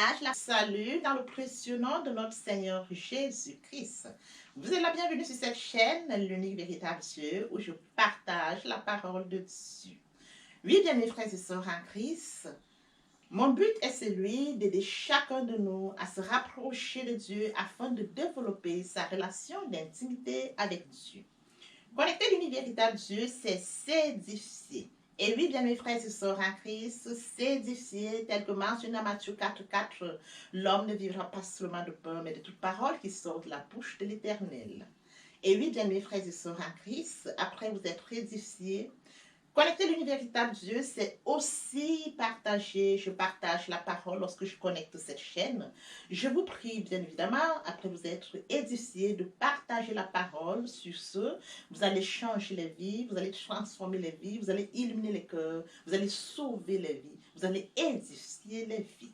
partage la salut dans le précieux nom de notre Seigneur Jésus-Christ. Vous êtes la bienvenue sur cette chaîne, l'unique véritable Dieu, où je partage la parole de Dieu. Oui, bien mes frères et sœurs en Christ, mon but est celui d'aider chacun de nous à se rapprocher de Dieu afin de développer sa relation d'intimité avec Dieu. Connecter l'unique véritable Dieu, c'est s'édifier. Et oui, bien mes frères et sœurs en Christ, s'édifier, tel que mentionné dans Matthieu 4,4, l'homme ne vivra pas seulement de pain, mais de toute parole qui sort de la bouche de l'Éternel. Et oui, bien mes frères et sœurs en Christ, après vous être édifiés, connecter l'unique véritable Dieu, c'est aussi partager. Je partage la parole lorsque je connecte cette chaîne. Je vous prie, bien évidemment, après vous être édifié, de partager la parole. Sur ce, vous allez changer les vies, vous allez transformer les vies, vous allez illuminer les cœurs, vous allez sauver les vies, vous allez édifier les vies.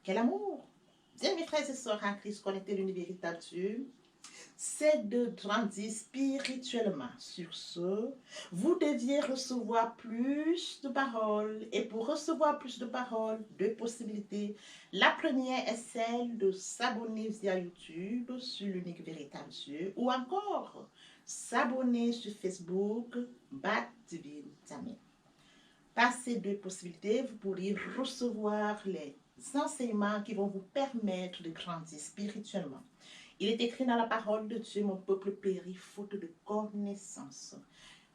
Quel amour! Bien, mes frères et sœurs en Christ, connecter l'unique véritable Dieu, c'est de grandir spirituellement. Sur ce, vous deviez recevoir plus de paroles. Et pour recevoir plus de paroles, deux possibilités. La première est celle de s'abonner via YouTube sur l'unique véritable Dieu, ou encore s'abonner sur Facebook, Bat Divine Tamil. Par ces deux possibilités, vous pourrez recevoir les enseignements qui vont vous permettre de grandir spirituellement. Il est écrit dans la parole de Dieu, mon peuple périt faute de connaissance.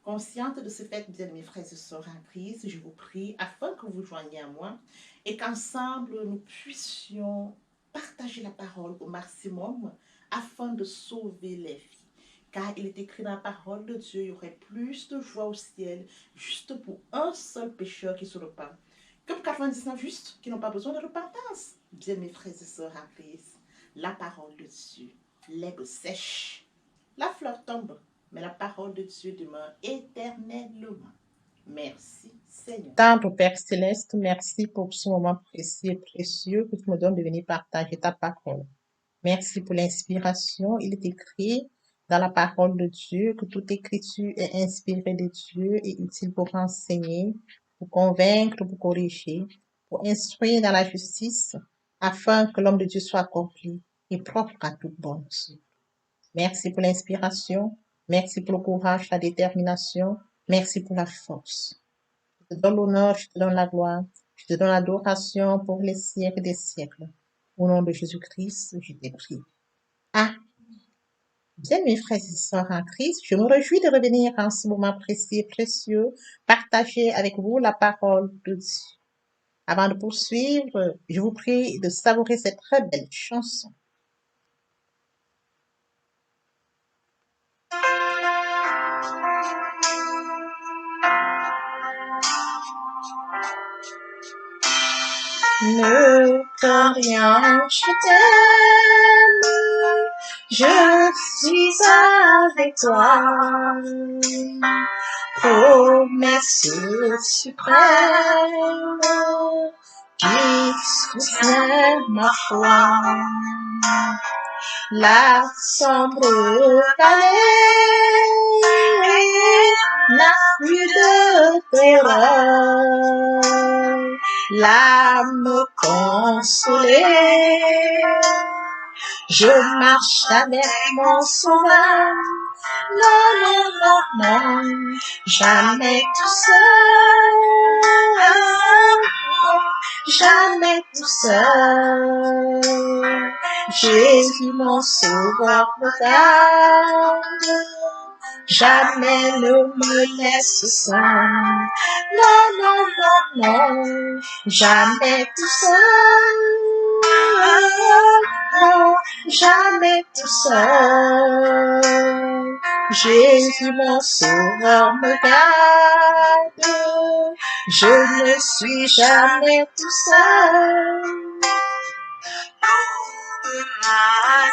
Consciente de ce fait, bien mes frères et sœurs en Christ, je vous prie afin que vous joigniez à moi et qu'ensemble nous puissions partager la parole au maximum afin de sauver les vies. Car il est écrit dans la parole de Dieu, il y aurait plus de joie au ciel juste pour un seul pécheur qui se repent que pour 99 justes qui n'ont pas besoin de repentance. Bien mes frères et sœurs en Christ, la parole de Dieu, l'herbe sèche, la fleur tombe, mais la parole de Dieu demeure éternellement. Merci, Seigneur. Tendre Père Céleste, merci pour ce moment précieux et précieux que tu me donnes de venir partager ta parole. Merci pour l'inspiration. Il est écrit dans la parole de Dieu que toute écriture est inspirée de Dieu et utile pour enseigner, pour convaincre, pour corriger, pour instruire dans la justice, afin que l'homme de Dieu soit accompli et propre à toute bonne œuvre. Merci pour l'inspiration. Merci pour le courage, la détermination. Merci pour la force. Je te donne l'honneur, je te donne la gloire, je te donne l'adoration pour les siècles des siècles. Au nom de Jésus-Christ, je t'ai prié. Ah, bien mes frères et sœurs en Christ, je me réjouis de revenir en ce moment précis et précieux, partager avec vous la parole de Dieu. Avant de poursuivre, je vous prie de savourer cette très belle chanson. Ne crains rien, je t'aime, je suis avec toi. Promesse suprême qui soutient ma foi. La sombre vallée n'a plus de terreur. L'âme consolée, je marche avec mon sauveur. Non, non, non, non, jamais tout seul, jamais tout seul. Jésus mon sauveur me garde, jamais ne me laisse seul. Non, non, non, non, jamais tout seul, non, jamais tout seul. Jésus mon sauveur me garde, je ne suis jamais tout seul.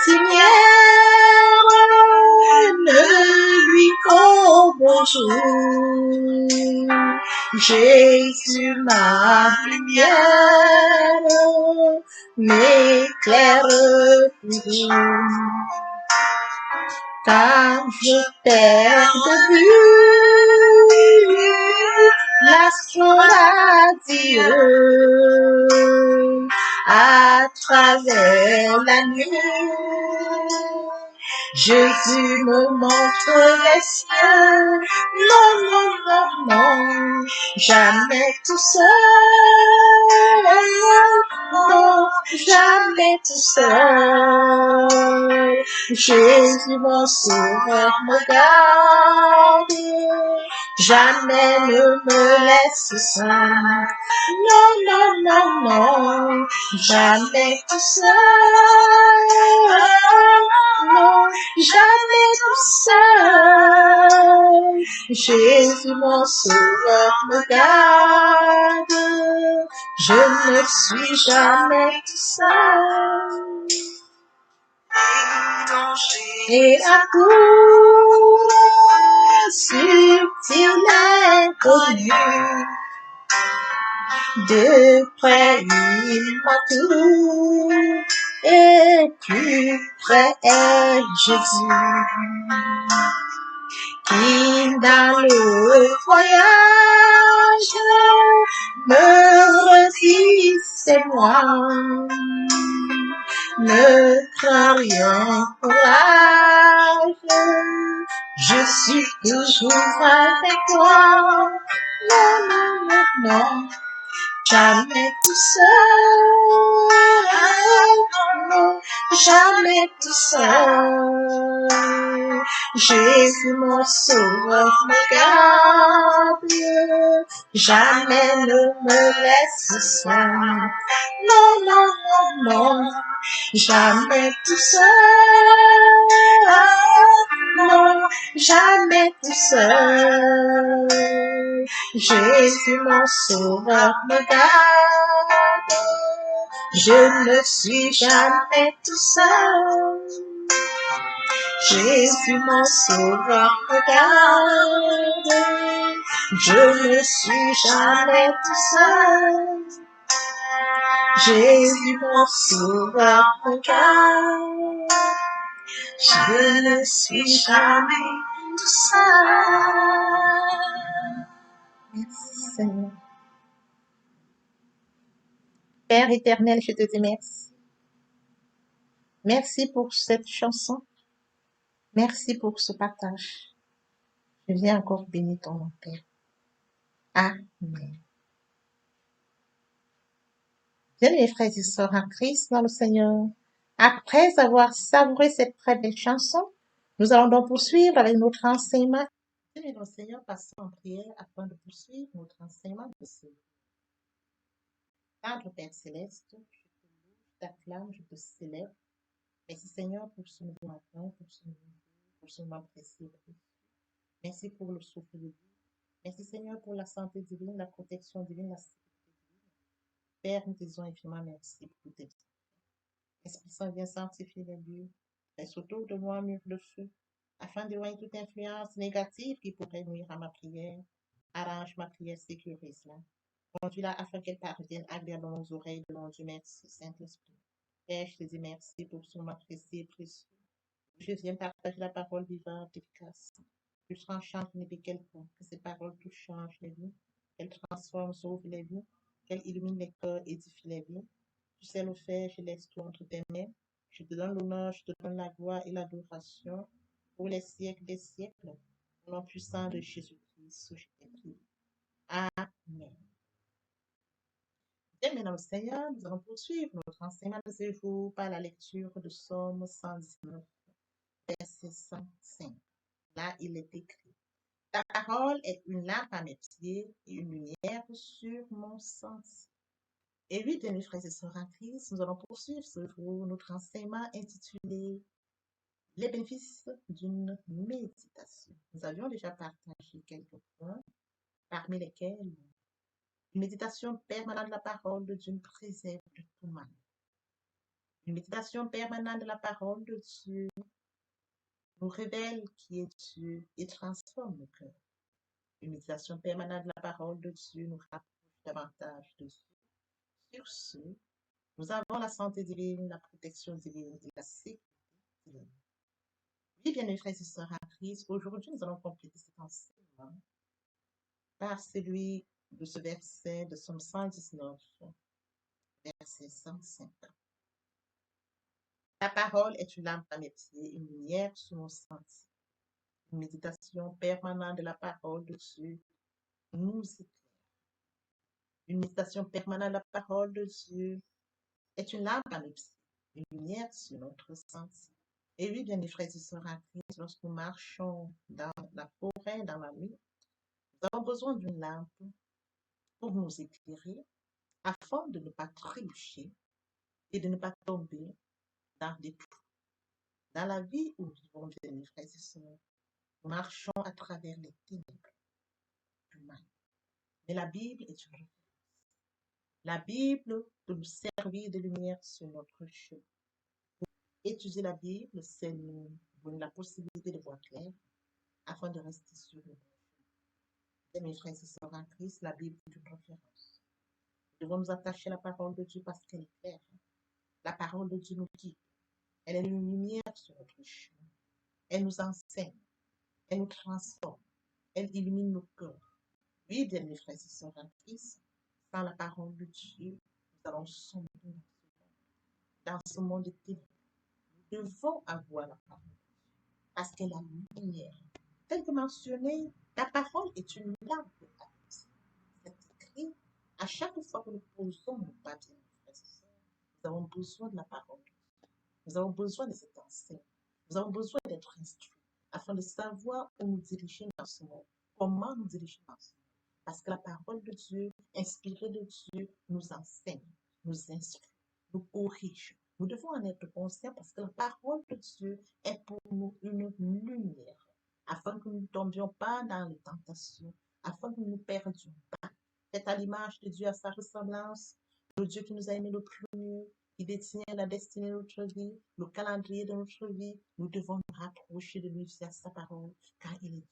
Seigneur, ne lui qu'au bonjour. Jésus ma lumière m'éclaire toujours. Quand je perds de vue l'astre d'adieu, à travers la nuit. Jésus me montre les cieux. Non, non, non, non, jamais tout seul. Non, jamais tout seul. Jésus mon sauveur me garde. Jamais ne me laisse seul. Non, non, non, non, jamais tout seul. Non, jamais tout seul. Jésus mon sauveur me garde. Je ne suis jamais tout seul. Et à coup subtil inconnu, de près il m'a tout, et plus près est Jésus, qui dans le voyage me redit c'est moi. Ne crains rien, courage, je suis toujours avec toi. Non, non, non, non, jamais tout seul. Non, jamais tout seul. Jésus mon sauveur me garde, jamais ne me laisse seul. Non, non, non, non, jamais tout seul. Non, jamais tout seul. Jésus mon sauveur me garde. Je ne suis jamais tout seul. Jésus mon sauveur me garde. Je ne suis jamais tout seul. Jésus mon sauveur me garde. Je ne suis jamais tout seul. Merci Seigneur. Père éternel, je te dis merci. Merci pour cette chanson. Merci pour ce partage. Je viens encore bénir ton nom, Père. Amen. Bien, mes frères et sœurs en Christ dans le Seigneur, après avoir savouré cette très belle chanson, nous allons donc poursuivre avec notre enseignement. Bien, mes Seigneur, passons en prière afin de poursuivre notre enseignement de ce Tendre Père Céleste, je te loue, je t'acclame, je te célèbre. Merci Seigneur pour ce nouveau matin, pour ce nouveau jour, pour ce moment précieux. Merci pour le souffle de vie. Merci Seigneur pour la santé divine, la protection divine, la sécurité divine. Père, nous te disons infiniment merci pour tes vies. Esprit Saint, viens sanctifier les lieux. Reste autour de moi un mur de feu, afin d'éloigner toute influence négative qui pourrait nuire à ma prière. Arrange ma prière, sécurise-la. Conduis-la afin qu'elle parvienne agréable dans nos oreilles de mon Dieu. Merci, Saint-Esprit. Père, je te dis merci pour ce moment précieux et précieux. Je viens partager la parole vivante, efficace, plus tranchante que n'épée quelconque. Que ces paroles tout changent les vies, qu'elles transforment, sauvent les vies, qu'elles illuminent les cœurs, édifient les vies. Tu sais le faire, je laisse tout entre tes mains. Je te donne l'honneur, je te donne la gloire et l'adoration pour les siècles des siècles. Au nom puissant de Jésus-Christ, je t'ai prié. Amen. Bien, mesdames et Seigneur, nous allons poursuivre notre enseignement de ce jour par la lecture de Psaume 119, verset 105. Là, il est écrit: Ta parole est une lampe à mes pieds et une lumière sur mon sentier. Et oui, bien, mes frères et sœurs en Christ, nous allons poursuivre ce jour notre enseignement intitulé Les bénéfices d'une méditation. Nous avions déjà partagé quelques points, parmi lesquels une méditation permanente de la parole de Dieu nous préserve de tout mal. Une méditation permanente de la parole de Dieu nous révèle qui est Dieu et transforme le cœur. Une méditation permanente de la parole de Dieu nous rapproche davantage de Dieu. Sur ce, nous avons la santé divine, la protection divine et la sécurité divine. Oui, bien, mes frères et sœurs en Christ, aujourd'hui, nous allons compléter cet enseignement par celui de ce verset de Psaume 119, verset 105. La parole est une lampe à mes pieds, une lumière sur mon sentier. Une méditation permanente de la parole de Dieu nous éclaire. Une méditation permanente de la parole de Dieu est une lampe à mes pieds, une lumière sur notre sentier. Et oui, bien mes frères et sœurs en Christ, lorsque nous marchons dans la forêt, dans la nuit, nous avons besoin d'une lampe pour nous éclairer afin de ne pas trébucher et de ne pas tomber dans des trous. Dans la vie où nous vivons, bien mes frères et sœurs, nous marchons à travers les ténèbres du mal. Mais la Bible est une référence. La Bible peut nous servir de lumière sur notre chemin. Étudier la Bible, c'est nous donner la possibilité de voir clair afin de rester sur le bon chemin. Mes frères et sœurs en Christ, la Bible est une référence. Nous devons nous attacher à la parole de Dieu parce qu'elle est claire. La parole de Dieu nous guide. Elle est une lumière sur notre chemin. Elle nous enseigne. Elle nous transforme. Elle illumine nos cœurs. Oui, bien mes frères et sœurs en Christ, sans la parole de Dieu, nous allons sombrer dans ce monde de ténèbres. Nous devons avoir la parole parce qu'elle est la lumière. Tel que mentionné, la parole est une lampe à nos pieds. C'est écrit à chaque fois que nous posons nos pas, bien mes frères et sœurs, nous avons besoin de la parole. Nous avons besoin de cet enseignement. Nous avons besoin d'être instruits afin de savoir où nous diriger dans ce monde, comment nous diriger dans ce monde. Parce que la parole de Dieu, inspirée de Dieu, nous enseigne, nous instruit, nous corrige. Nous devons en être conscients parce que la parole de Dieu est pour nous une lumière, afin que nous ne tombions pas dans les tentations, afin que nous ne perdions pas. Faites à l'image de Dieu, à sa ressemblance, le Dieu qui nous a aimés le premier, qui détient la destinée de notre vie, le calendrier de notre vie. Nous devons nous rapprocher de lui via sa parole, car il est Dieu.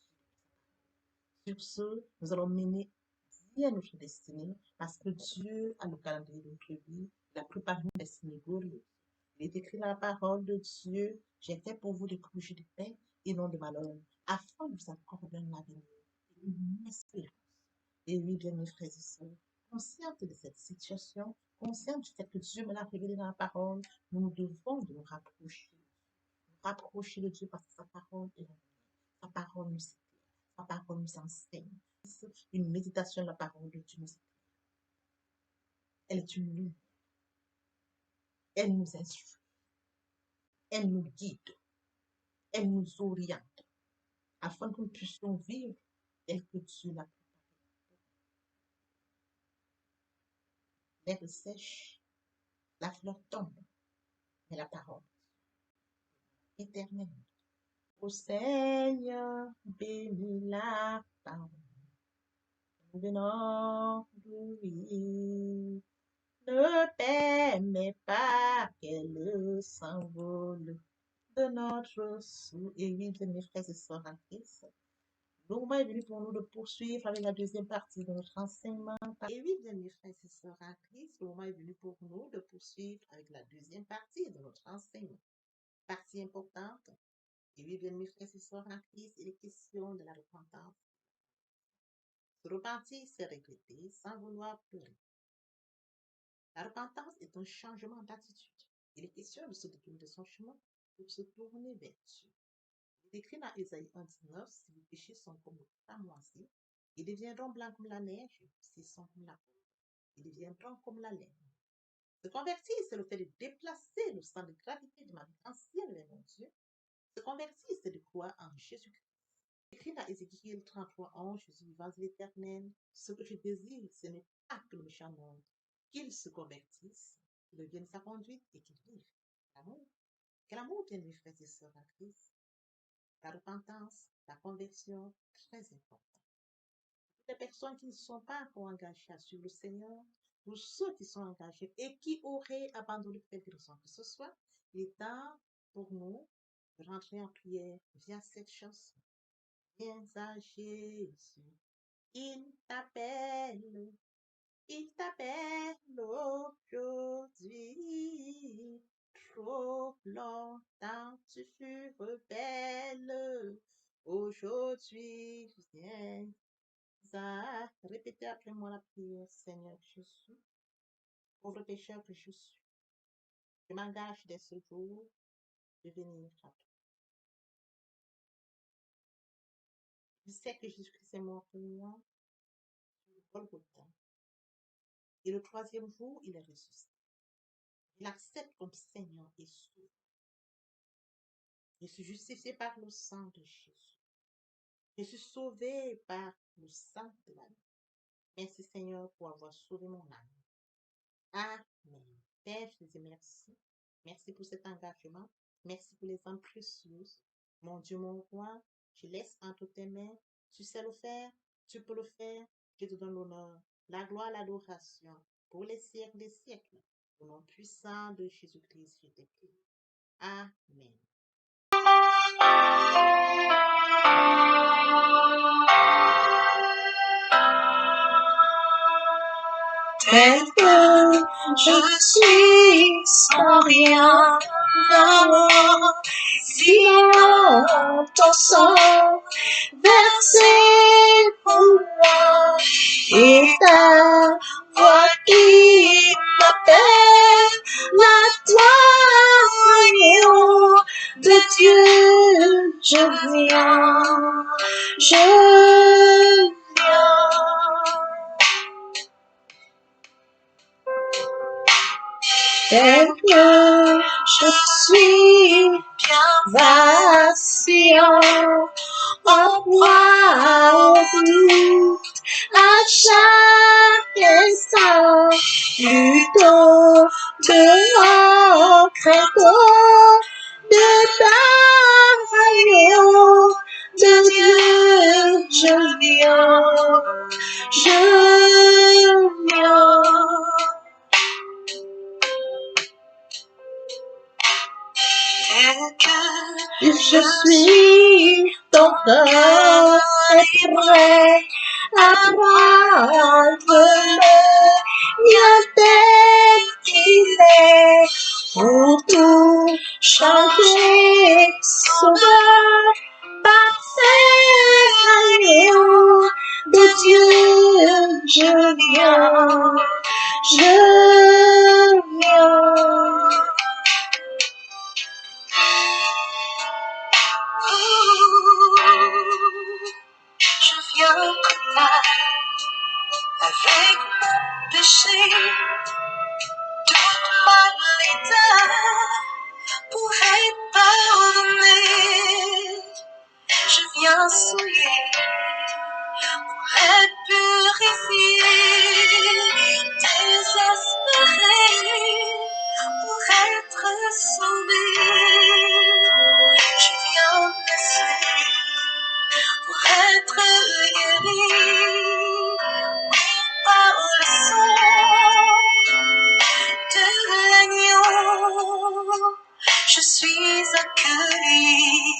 Sur ce, nous allons mener bien notre destinée, parce que Dieu a le calendrier de notre vie, il a préparé une destinée glorieuse. Il est écrit dans la parole de Dieu, j'ai fait pour vous des projets de paix et non de malheur, afin de vous accorder un avenir et une espérance. Et oui, bien mes frères et sœurs, consciente de cette situation, consciente du fait que Dieu me l'a révélé dans la parole, nous devons de nous rapprocher de Dieu parce que sa parole est la lumière. Sa parole nous éclaire, sa parole nous enseigne. Une méditation de la parole de Dieu nous éclaire. Elle est une lumière. Elle nous instruit. Elle nous guide. Elle nous oriente afin que nous puissions vivre tel que Dieu l'a préparé. L'herbe sèche, la fleur tombe, mais la parole éternelle. Ô Seigneur, bénis la parole. Nous venons d'oublier. Ne permets pas qu'elle s'envole de notre sou. Et oui, bien mes frères et sœurs en Christ, le moment est venu pour nous de poursuivre avec la deuxième partie de notre enseignement. Et oui, bien mes frères et sœurs en Christ, le moment est venu pour nous de poursuivre avec la deuxième partie de notre enseignement. Partie importante. Et oui, bien mes frères et sœurs en Christ, il est question de la repentance. Se repentir, c'est regretter sans vouloir pleurer. La repentance est un changement d'attitude. Il est question de se détourner de son chemin pour se tourner vers Dieu. Il est écrit dans Ésaïe 1,19, si vos péchés sont comme le cramoisi, ils deviendront blancs comme la neige, s'ils sont comme la peau. Ils deviendront comme la laine. Se convertir, c'est le fait de déplacer le sang de gravité de ma vie ancienne vers mon Dieu. Se convertir, c'est de croire en Jésus-Christ. Écrit dans Ézéchiel 33,11, je suis vivant de l'Éternel. Ce que je désire, ce n'est pas que le méchant monde, qu'il se convertisse, qu'il devienne sa conduite et qu'il vive. L'amour. Quel amour, bien mes frères et sœurs en Christ. La repentance, la conversion, très important. Toutes les personnes qui ne sont pas encore engagées à suivre le Seigneur, pour ceux qui sont engagés et qui auraient abandonné quelque raison que ce soit, il est temps pour nous de rentrer en prière via cette chanson. Viens à Jésus, il t'appelle aujourd'hui. Trop longtemps tu fus rebelle, aujourd'hui viens à répéter après moi la prière. Seigneur Jésus, pauvre pécheur que je suis. Je m'engage dès ce jour de venir à toi. Je sais que Jésus-Christ est mort pour moi sur le Golgotha. Et le troisième jour, il est ressuscité. Je l'accepte comme Seigneur et Sauveur. Je suis justifié par le sang de Jésus. Je suis sauvé par le sang de l'agneau. Merci Seigneur pour avoir sauvé mon âme. Amen. Père, je te dis merci. Merci pour cet engagement. Merci pour les âmes précieuses. Mon Dieu, mon roi, je laisse entre tes mains. Tu sais le faire, tu peux le faire. Je te donne l'honneur, la gloire, l'adoration pour les siècles des siècles. Au nom puissant de Jésus-Christ, je te prie. Amen. Tel que je suis sans rien avoir, sinon ton sang versé pour moi, et ta voix qui m'appelle, à toi, agneau de Dieu, je viens, je viens. Tel que je suis bien vacillant, en proie au doute, à chaque instant, plutôt de crainte de ta agneau de Dieu, je viens. Tel que je suis, ton cœur est prêt à prendre le mien tel qu'il est, pour tout changer, sauveur, parfait agneau de Dieu, je viens. Je viens comme ça, avec mon péché, toute ma l'état pour être pardonné. Je viens souiller pour être purifié, désespéré pour être sauvé. Je viens blessé pour être guéri, oui, par le sang de l'agneau. Je suis accueilli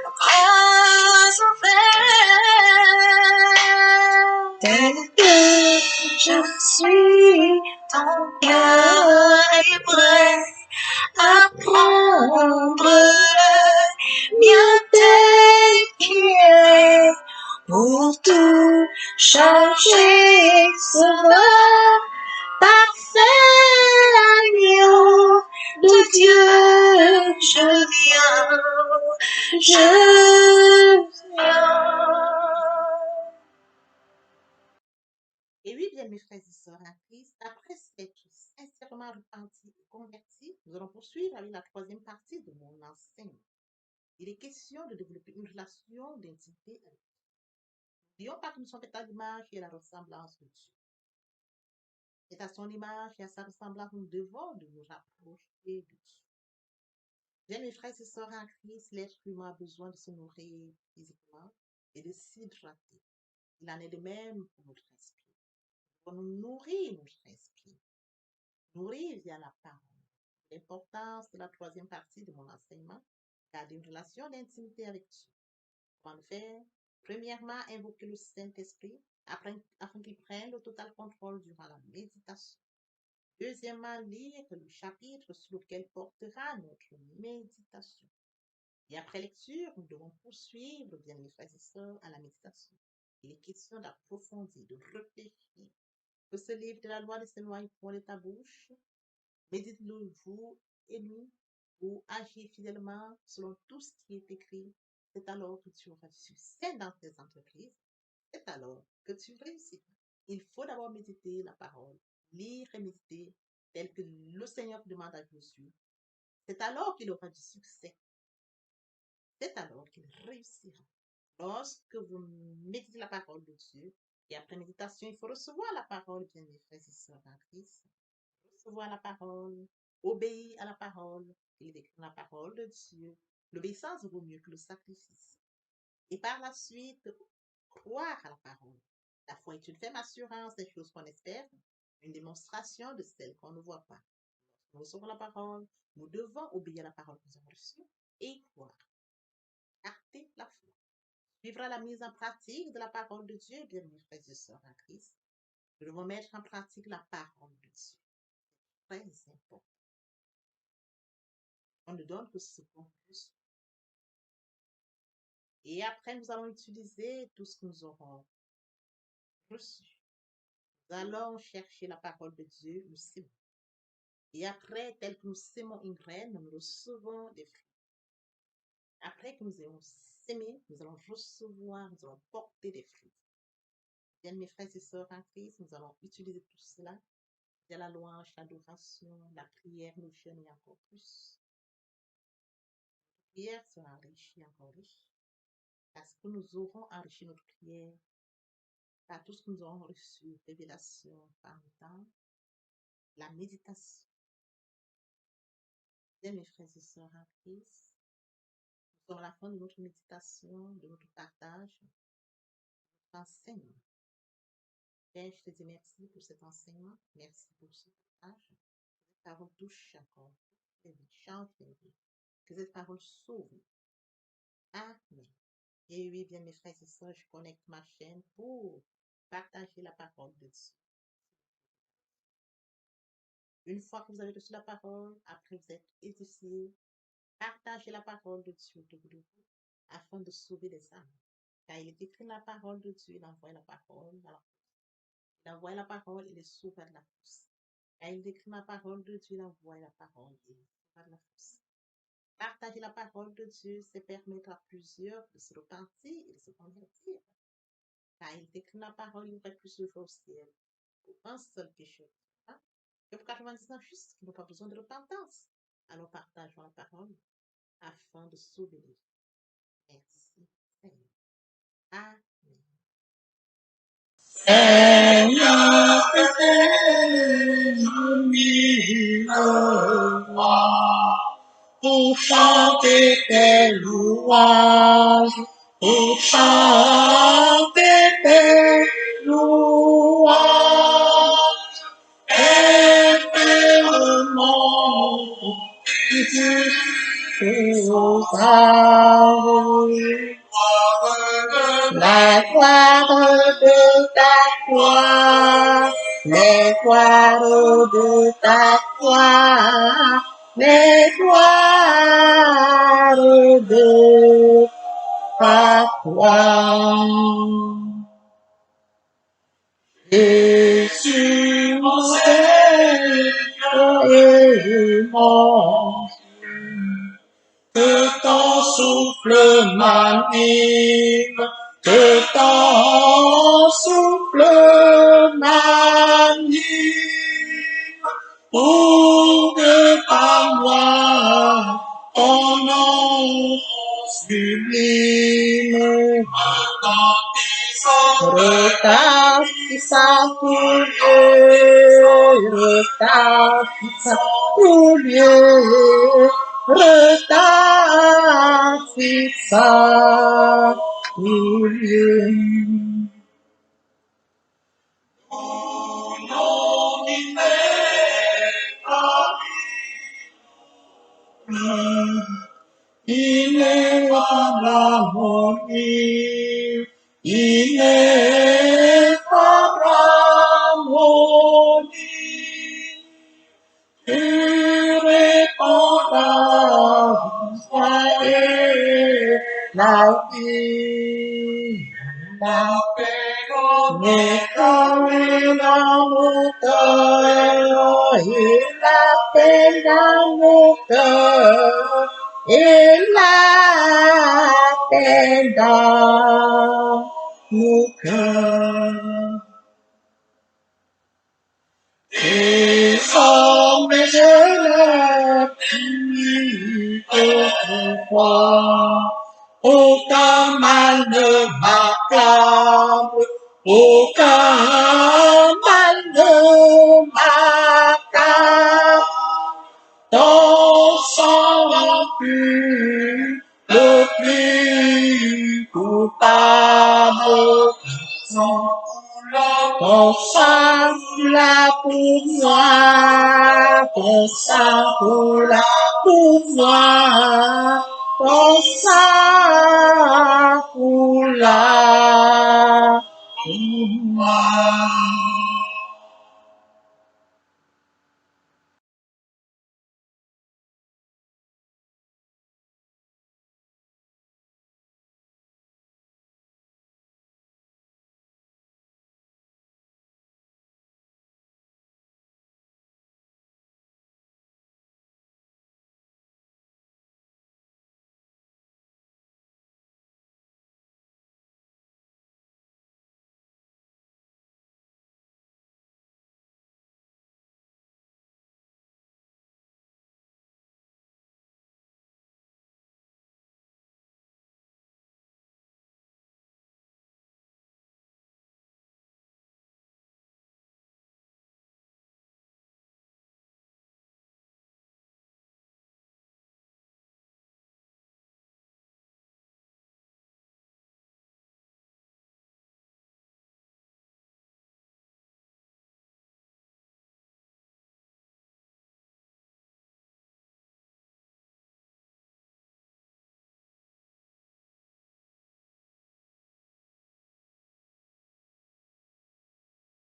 à bras ouverts. Tel que je suis, ton cœur est prêt à prendre le mien tel qu'il est, pour tout changer, sauveur, parfait agneau de Dieu, je viens. Et oui, bien mes frères et sœurs en Christ, après s'être sincèrement repentis et convertis, nous allons poursuivre avec la troisième partie de mon enseignement. Il est question de développer une relation d'intimité avec Dieu. N'oublions pas que nous sommes faits à l'image et à la ressemblance de Dieu. C'est à son image et à sa ressemblance que nous devons de nous rapprocher de Dieu. Bien mes frères et sœurs en Christ, l'être humain a besoin de se nourrir physiquement et de s'hydrater. Il en est de même pour notre esprit. Nous devons nous nourrir notre esprit, nourrir via la parole. L'importance de la troisième partie de mon enseignement, garder une relation d'intimité avec Dieu. Comment le faire? Premièrement, invoquer le Saint-Esprit afin qu'il prenne le total contrôle durant la méditation. Deuxièmement, lire le chapitre sur lequel portera notre méditation. Et après lecture, nous devons poursuivre, bien mes frères et sœurs, à la méditation. Il est question d'approfondir, de réfléchir. Que ce livre de la loi ne s'éloigne point de ta bouche. Médite-le jour et nuit pour agir fidèlement selon tout ce qui est écrit. C'est alors que tu auras du succès dans tes entreprises. C'est alors que tu réussiras. Il faut d'abord méditer la parole, lire et méditer tel que le Seigneur demande à Josué. C'est alors qu'il aura du succès. C'est alors qu'il réussira. Lorsque vous méditez la parole de Dieu, et après méditation, il faut recevoir la parole, bien mes frères et sœurs en Christ. Recevoir la parole, obéir à la parole, il est écrit dans la parole de Dieu. L'obéissance vaut mieux que le sacrifice. Et par la suite, croire à la parole. La foi est une ferme assurance des choses qu'on espère, une démonstration de celles qu'on ne voit pas. Nous recevons la parole, nous devons obéir à la parole que nous avons reçue et croire. Acter la foi. Suivra la mise en pratique de la parole de Dieu, bien mes frères et sœurs en Christ. Nous devons mettre en pratique la parole de Dieu. Très important. On ne donne que ce qu'on reçoit. Et après, nous allons utiliser tout ce que nous aurons reçu. Nous allons chercher la parole de Dieu, nous sémons. Et après, tel que nous sémons une graine, nous recevons des fruits. Après que nous ayons sémé, nous allons recevoir, nous allons porter des fruits. Bien, mes frères et sœurs en Christ, nous allons utiliser tout cela. Il y a la louange, l'adoration, la prière, le jeûne et encore plus. La prière sera enrichie, encore riche. Parce que nous aurons enrichi notre prière par tout ce que nous aurons reçu, révélation, par le temps, la méditation. Bien, mes frères et sœurs en Christ, nous sommes à la fin de notre méditation, de notre partage, de notre enseignement. Père, je te dis merci pour cet enseignement, merci pour ce partage. Que cette parole touche encore, change les vies, que cette parole sauve. Amen. Et oui, bien mes frères et sœurs, je connecte ma chaîne pour partager la parole de Dieu. Une fois que vous avez reçu la parole, après vous êtes édifié, partagez la parole de Dieu autour de vous afin de sauver les âmes. Car il est écrit la parole de Dieu, il envoie la parole à la fosse. Il envoie la parole, il est sauvé de la fosse. Car il est écrit la parole de Dieu, il envoie la parole et il est sauvé de la fosse. Partager la parole de Dieu, c'est permettre à plusieurs de se repentir et de se convertir. Car il est écrit la parole, il y aurait plus de joie au ciel pour un seul pécheur. Que pour 99 justes qui n'ont pas besoin de repentance. Alors partageons la parole afin de sauver les vies. Merci, Seigneur. Amen. Seigneur, pour chanter tes louanges, pour chanter tes louanges, éternellement, la gloire de ta gloire, les gloires de ta gloire, les gloires de ta gloire. Jésus, mon Seigneur et mon que ton souffle m'anime, que ton souffle m'anime, pour que par moi ton nom sublime retentissant pour Dieu, retentissant pour Dieu. Ineffable harmonie, ineffable harmonie, irrépondable soyez la vie, la paix. mais comme dans mon cœur, et la paix dans mon cœur, et la paix dans mon cœur. Et comme je l'ai pu autrefois, aucun mal ne m'accable, aucun mal ne m'accable. Ton sang pur, le plus coupable. Ton sang là pour moi, ton sang là pour moi, ton sang